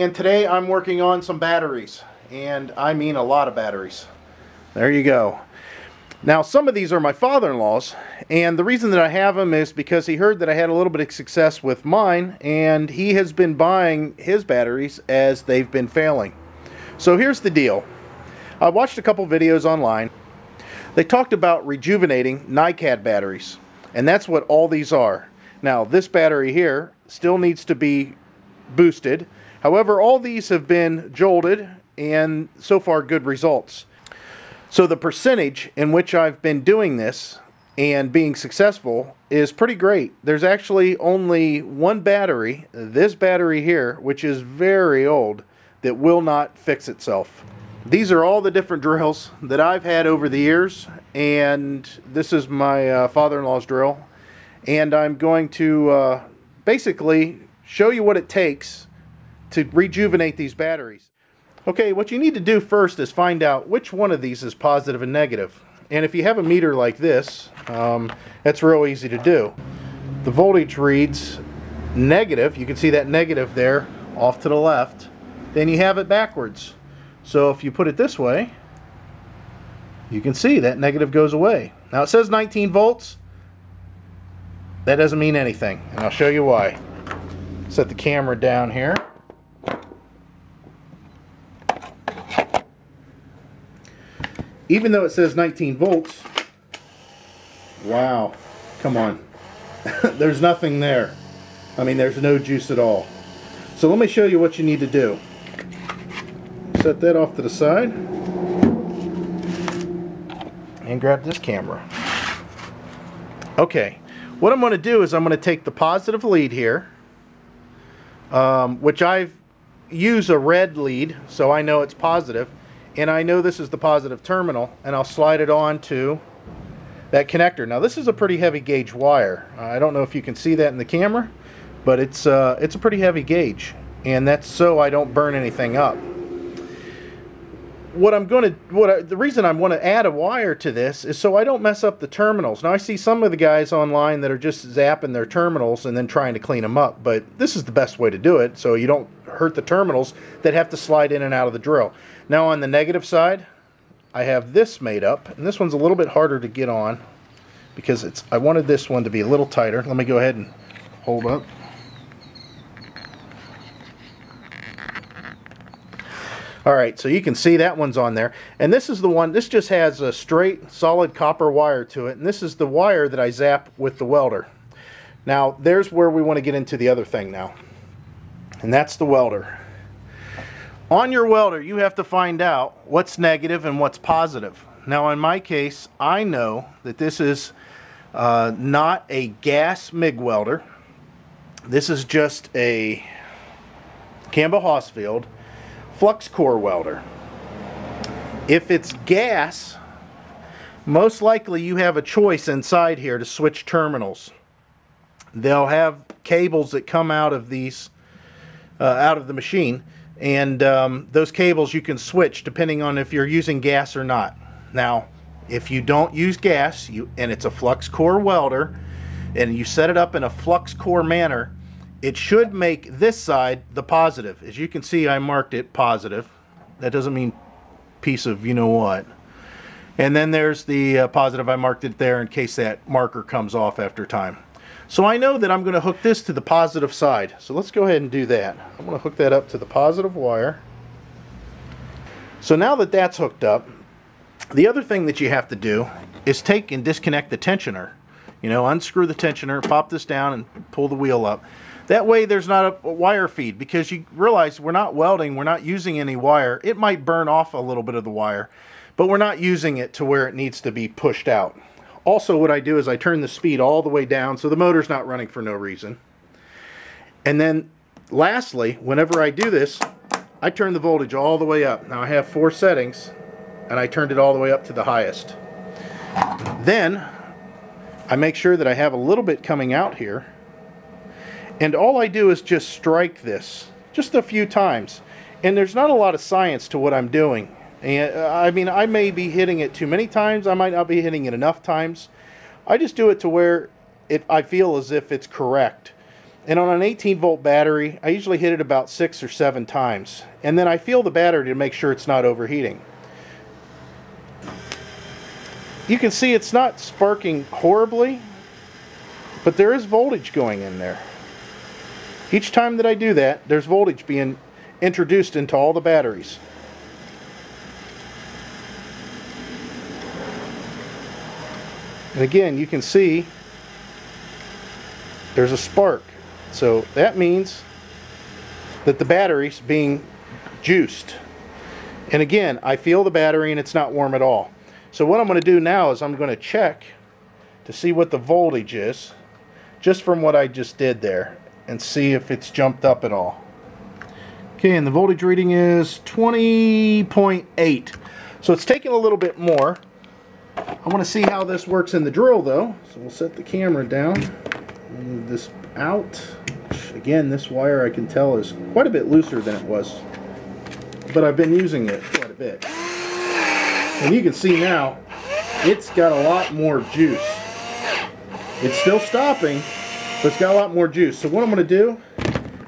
And today I'm working on some batteries, and I mean a lot of batteries. There you go. Now some of these are my father-in-law's, and the reason that I have them is because he heard that I had a little bit of success with mine, and he has been buying his batteries as they've been failing. So here's the deal. I watched a couple videos online. They talked about rejuvenating NiCad batteries, and that's what all these are. Now this battery here still needs to be boosted. However, all these have been jolted, and so far good results. So the percentage in which I've been doing this and being successful is pretty great. There's actually only one battery, this battery here, which is very old, that will not fix itself. These are all the different drills that I've had over the years, and this is my father-in-law's drill. And I'm going to basically show you what it takes to rejuvenate these batteries. Okay, what you need to do first is find out which one of these is positive and negative. And if you have a meter like this, that's real easy to do. The voltage reads negative. You can see that negative there off to the left. Then you have it backwards. So if you put it this way, you can see that negative goes away. Now it says 19 volts. That doesn't mean anything, and I'll show you why. Set the camera down here. Even though it says 19 volts, wow, come on. There's nothing there. I mean, there's no juice at all. So let me show you what you need to do. Set that off to the side. And grab this camera. Okay, what I'm going to do is I'm going to take the positive lead here, which I've used a red lead, so I know it's positive. And I know this is the positive terminal, and I'll slide it on to that connector. Now this is a pretty heavy gauge wire. I don't know if you can see that in the camera, but it's a pretty heavy gauge, and that's so I don't burn anything up. The reason I want to add a wire to this is so I don't mess up the terminals. Now I see some of the guys online that are just zapping their terminals and then trying to clean them up, but this is the best way to do it so you don't hurt the terminals that have to slide in and out of the drill. Now on the negative side, I have this made up, and this one's a little bit harder to get on because I wanted this one to be a little tighter. Let me go ahead and hold up. Alright, so you can see that one's on there, and this is the one, this just has a straight solid copper wire to it, and this is the wire that I zap with the welder. Now there's where we want to get into the other thing now, and that's the welder. On your welder you have to find out what's negative and what's positive. Now in my case, I know that this is not a gas MIG welder. This is just a Campbell Hausfield flux core welder. If it's gas, most likely you have a choice inside here to switch terminals. They'll have cables that come out of these out of the machine, and those cables you can switch depending on if you're using gas or not. Now if you don't use gas and it's a flux core welder and you set it up in a flux core manner, it should make this side the positive. As you can see, I marked it positive. That doesn't mean piece of you know what. And then there's the positive. I marked it there in case that marker comes off after time. So I know that I'm going to hook this to the positive side. So let's go ahead and do that. I'm going to hook that up to the positive wire. So now that that's hooked up, the other thing that you have to do is take and disconnect the tensioner. You know, unscrew the tensioner, pop this down, and pull the wheel up. That way there's not a wire feed, because you realize we're not welding, we're not using any wire. It might burn off a little bit of the wire, but we're not using it to where it needs to be pushed out. Also, what I do is I turn the speed all the way down so the motor's not running for no reason. And then lastly, whenever I do this, I turn the voltage all the way up. Now I have 4 settings, and I turned it all the way up to the highest. Then I make sure that I have a little bit coming out here, and all I do is just strike this just a few times, and there's not a lot of science to what I'm doing. And I mean, I may be hitting it too many times, I might not be hitting it enough times. I just do it to where I feel as if it's correct. And on an 18 volt battery, I usually hit it about 6 or 7 times. And then I feel the battery to make sure it's not overheating. You can see it's not sparking horribly, but there is voltage going in there. Each time that I do that, there's voltage being introduced into all the batteries. And again, you can see there's a spark. So that means that the battery's being juiced. And again, I feel the battery and it's not warm at all. So what I'm going to do now is I'm going to check to see what the voltage is, just from what I just did there, and see if it's jumped up at all. Okay, and the voltage reading is 20.8. So it's taking a little bit more. I want to see how this works in the drill though. So we'll set the camera down, move this out. Again, this wire I can tell is quite a bit looser than it was, but I've been using it quite a bit. And you can see now, it's got a lot more juice. It's still stopping, but it's got a lot more juice. So what I'm going to do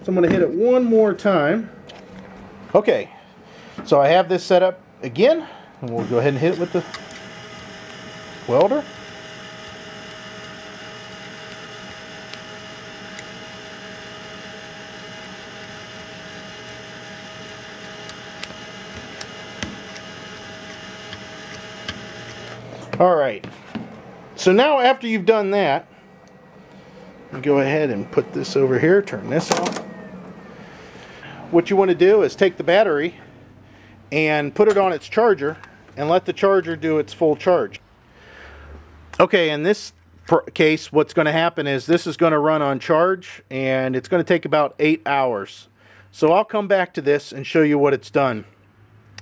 is I'm going to hit it one more time. Okay, so I have this set up again, and we'll go ahead and hit it with the welder. Alright, so now after you've done that, you go ahead and put this over here, turn this off. What you want to do is take the battery and put it on its charger and let the charger do its full charge. Okay, in this case, what's going to happen is this is going to run on charge and it's going to take about 8 hours. So I'll come back to this and show you what it's done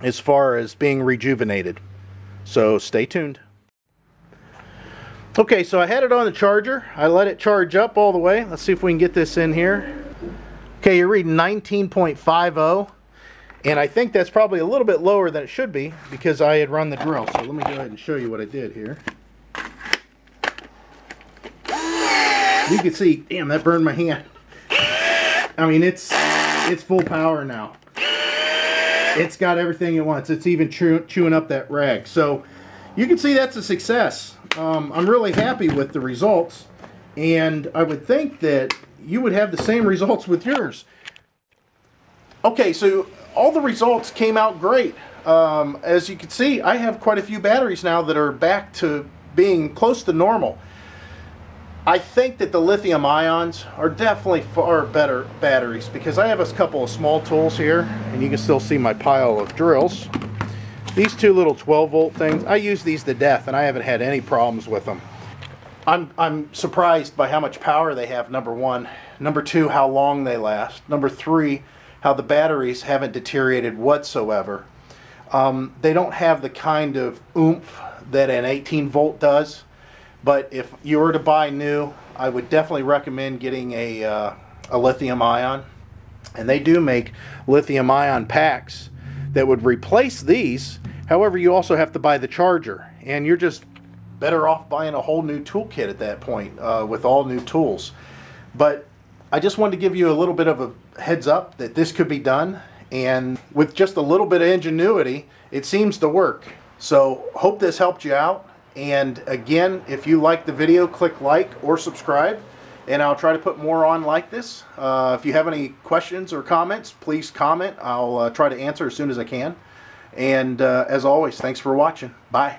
as far as being rejuvenated. So stay tuned. Okay, so I had it on the charger. I let it charge up all the way. Let's see if we can get this in here. Okay, you're reading 19.50, and I think that's probably a little bit lower than it should be because I had run the drill. So let me go ahead and show you what I did here. You can see, damn, that burned my hand. I mean, it's full power now. It's got everything it wants. It's even chewing up that rag. So you can see that's a success. I'm really happy with the results, and I would think that you would have the same results with yours. Okay, so all the results came out great. As you can see, I have quite a few batteries now that are back to being close to normal. I think that the lithium ions are definitely far better batteries because I have a couple of small tools here, and you can still see my pile of drills. These two little 12 volt things, I use these to death and I haven't had any problems with them. I'm surprised by how much power they have, number one. Number two, how long they last. Number three, how the batteries haven't deteriorated whatsoever. They don't have the kind of oomph that an 18 volt does, but if you were to buy new, I would definitely recommend getting a lithium ion. And they do make lithium ion packs that would replace these. However, you also have to buy the charger, and you're just better off buying a whole new toolkit at that point with all new tools. But I just wanted to give you a little bit of a heads up that this could be done, and with just a little bit of ingenuity, it seems to work. So hope this helped you out, and again, if you like the video, click like or subscribe, and I'll try to put more on like this. If you have any questions or comments, please comment. I'll try to answer as soon as I can. And as always, thanks for watching. Bye.